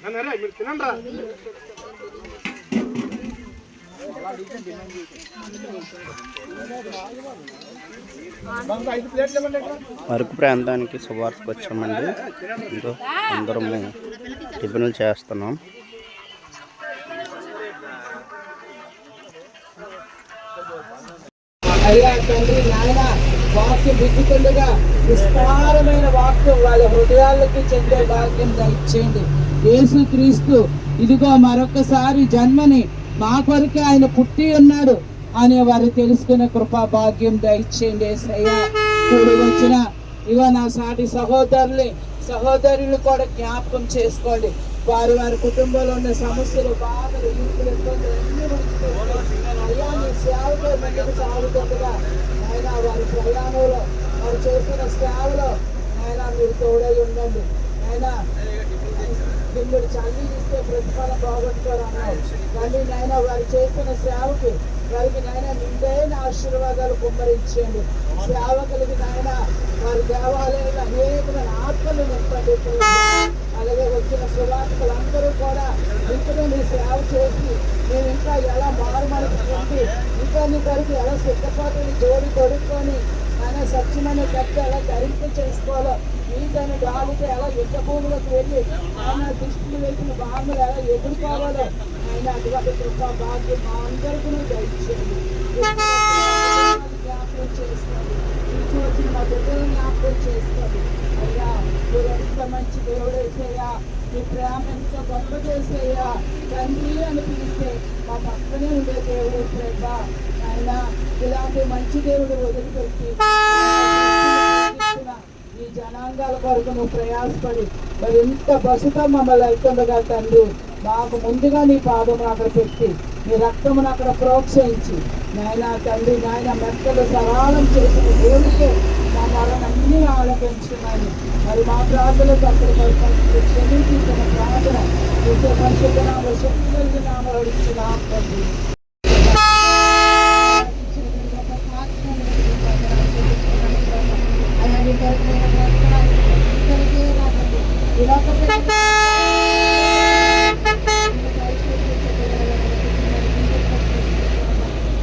మీరు తినండి రా. అరకు ప్రాంతానికి సువార్తకు వచ్చామండి. అందరము టిఫిన్లు చేస్తున్నాం. అయ్యా తండ్రి నాయన వాక్యం దిద్దుతుండగా విస్తారమైన వాక్యం వాళ్ళ హృదయాలకి చెందే భాగ్యం దయచేయండి. యేసు క్రీస్తు ఇదిగో మరొకసారి జన్మని మా కొరకే ఆయన పుట్టి ఉన్నాడు అనే వారు తెలుసుకునే కృపా భాగ్యం దయచేయండి. యేసయ్యా కూడి వచ్చిన ఇగో నా సాటి సహోదరులు కూడా జ్ఞాపకం చేసుకోండి. వారి వారి కుటుంబంలో ఉన్న సమస్యలు, బాధలు, ఇరుకులు, ఇబ్బందులు అయ్యా నీ సేవలో ముందుకు సాగుతుండగా ఆయన వారి ప్రయాణంలో వారు చేస్తున్న సేవలో ఆయన మీరు తోడై ఉండండి. ఆయన మిమ్మల్ని చల్లి ఇస్తే ప్రతిఫలం బాగుంటారు అన్నారు. కానీ నాయన వారు చేస్తున్న సేవకి వారికి నాయన నిండైన ఆశీర్వాదాలు కుమ్మరించండి. సేవకులకి నాయన వారి దేవాలయంలో అనేకమైన ఆత్మలు నింపండి. అలాగే వచ్చిన సువార్తకులందరూ కూడా ఇంకా మీ సేవ చేసి మేము ఇంకా ఎలా మారుమనకు పొంది ఇంకా నీ కొరకు ఎలా సిద్ధపాటుని జోడి తొడుక్కొని ఆయన సత్యమైన కట్టి ఎలా ధరింపు చేసుకోవాలో నీతని గాలితో ఎలా యుద్ధ భూములకు వెళ్ళి ఆయన దృష్టిని వేసిన బాగులు ఎలా ఎదుర్కోవాలో ఆయన అటువంటి కృపా భాగ్యం మా అందరికీ దయచేయండి. జ్ఞాపకం చేసుకోండి. ఇంటి వచ్చిన మా బిడ్డలు జ్ఞాపకం చేసుకోండి. అయ్యా మీరు ఎంత మంచి దేవుడు వేసేయా, మీ ప్రేమ ఎంత గొప్ప చేసేయా, తండ్రి అని పిలిస్తే మా పక్కనే ఉండే దేవుడు ప్రేమ. ఆయన ఇలాంటి మంచి దేవుడు వదిలిపెట్టి ఈ జనాంగాల కొరకు నువ్వు ప్రయాసపడి మరి ఎంత బసుతో మమ్మల్ని అవుతుండగా తండ్రి మాకు ముందుగా నీ పాదమును అక్కడ పెట్టి నీ రక్తమును అక్కడ ప్రోత్సహించి నాయన తండ్రి నాయన మెత్తలు సరళం చేసిన దేవుడికే మా మరణన్ని ఆలోచించున్నాను. మరి మా ప్రార్థనలు అక్కడ క్షమించి తన ప్రార్థన చేసే పరిశుద్ధ నామ శక్తి కలిగిన నామ ఇచ్చిన తండ్రి.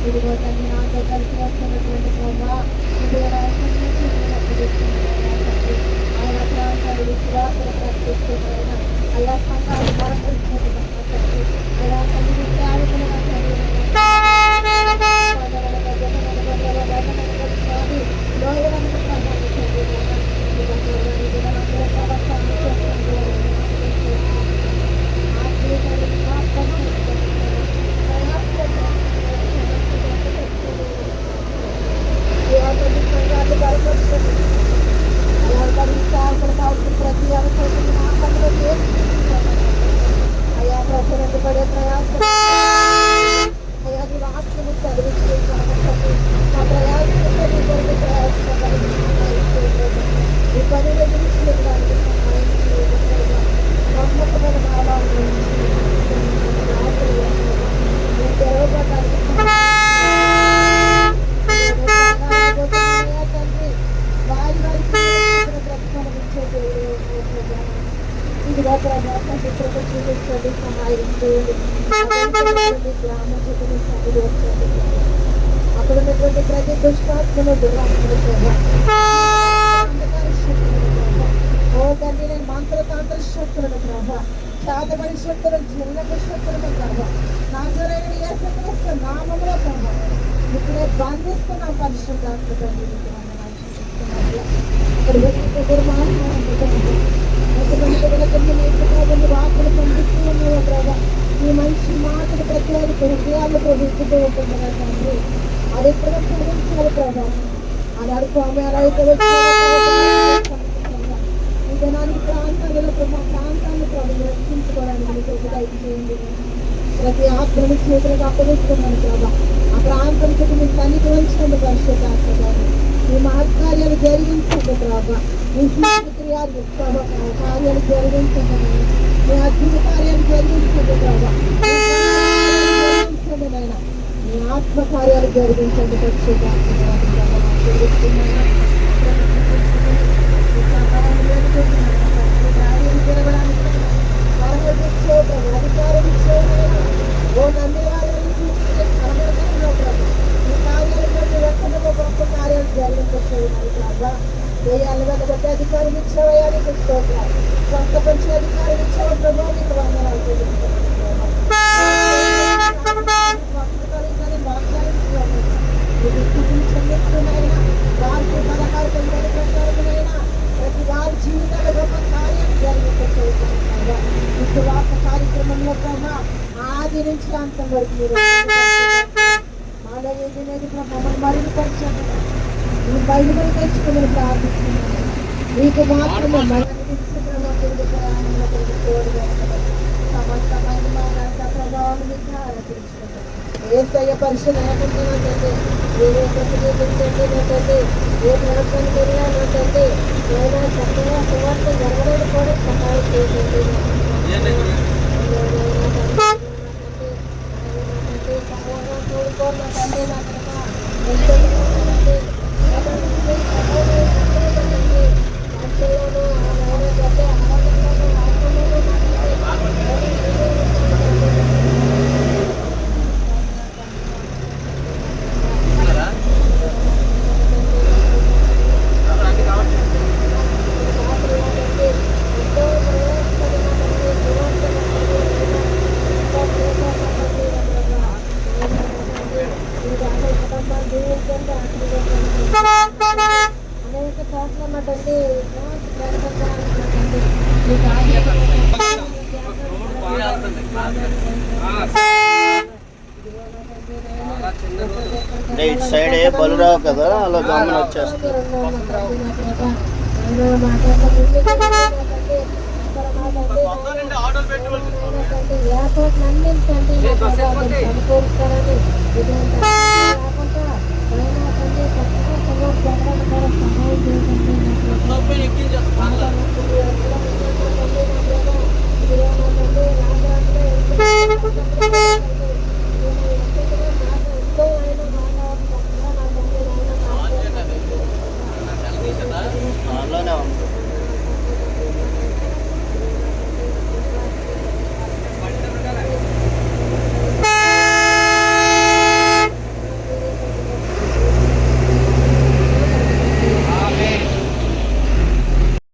ఇదిగో తల్లి నాతో కలిసి వస్తున్నటువంటి ప్రభా ఆయన ప్రాంతాలు విశ్వాసాలు ప్రకటిస్తున్నాయన అయా సంఘాలు మరొకరిస్తున్న అయా తల్లి సేవకులుగా ప్రతి అవసరం అయా ప్రజలు పడే ప్రయాసం అయా నీ వాక్యము చదివించే మా ప్రయాసం ఈ పనిలో నిలిచిపెట్టడానికి సహాయం చేయడం నమ్మకమైన భావాలు తెరవబడడానికి తండ్రి వారి వారి ప్రతిఫలమిచ్చే ఇదిగా ప్రభావం చిత్రకు చూపించండి, సహాయం చేయండి. గ్రామ చదువు వచ్చండి. అక్కడ ఉన్నటువంటి ప్రతి దుష్టాత్మను ఓ తండ్రి నేను మంత్రతంత్ర శక్తులను ప్రభా శాతపడి శక్తులను జిల్లక శక్తులను ప్రభా నాజరేయుడు యేసుక్రీస్తు నామములో ప్రభా ఇప్పుడే బంధిస్తున్నాం పరిశుద్ధాత్మ తండ్రి. వార్తలు పంపిస్తూ ఉన్నావో ప్రభా ఈ మంచి మాటలు ప్రతి వారికి హృదయాల్లో ప్రవేశిస్తూ ఉంటుందా తండ్రి. అది ఎక్కడ చదివించాలి ప్రభా అన్నాడు స్వామి. అలా అయితే ఈ జనానికి ప్రాంతాలలో మా ప్రాంతాన్ని ప్రభు రక్షించుకోవడానికి మీకు దయచేయండి. ప్రతి ఆత్మని చేతులకు అప్పగిస్తున్నాను ప్రభా. ఆ ప్రాంతం చుట్టూ మీకు తనిఖీ ఉంచండి పరిశుద్ధాత్మ. మీ మహత్కార్యాలు జరిగించండి ప్రభా. మీ క్రియాలు కార్యాలు జరిగించండి. మీ అద్భుత కార్యాలు జరిగించండి ప్రభా. జరిగించండి మీ ఆత్మ కార్యాలు జరిగించండి పరిశుద్ధాత్మ. జరగడానికి స్వస్థపరిచే అధికారం ఇచ్చావు ప్రభా, నీకు వందనాలు చెల్లిస్తున్నాను. వారికి 16 పిల్లల ప్రకారమైనా ప్రతి వారి జీవితాల గొప్ప కార్యం జరిగిపోతున్నాయి. విశ్వాస కార్యక్రమంలో కన్నా ఆది నుంచి అంతం వరకు మీరు మమ్మల్ని మరుగుపరచండి. మీరు బయలుపడి తెచ్చుకుని ప్రార్థిస్తున్నాను. మీకు మాత్రమే సమస్తమైన ప్రభావం మీకు ఆరాధించుకుంటాం. ఏసయ్య పరిశుద్ధ లేకుంటున్నట్టండి, ఏ ప్రతినిధించండి, ఏ ప్రవర్తన తెలియాలంటే ఏదైనా చక్కగా సువార్త జరగడానికి కూడా సహాయం చేయండి. అనేక చోట్ల ఉన్నటువంటి ఇటు సైడ్ ఏ బలు రావు కదా, అలా గమనం వచ్చేస్తుంది. సహాయం చేయండి.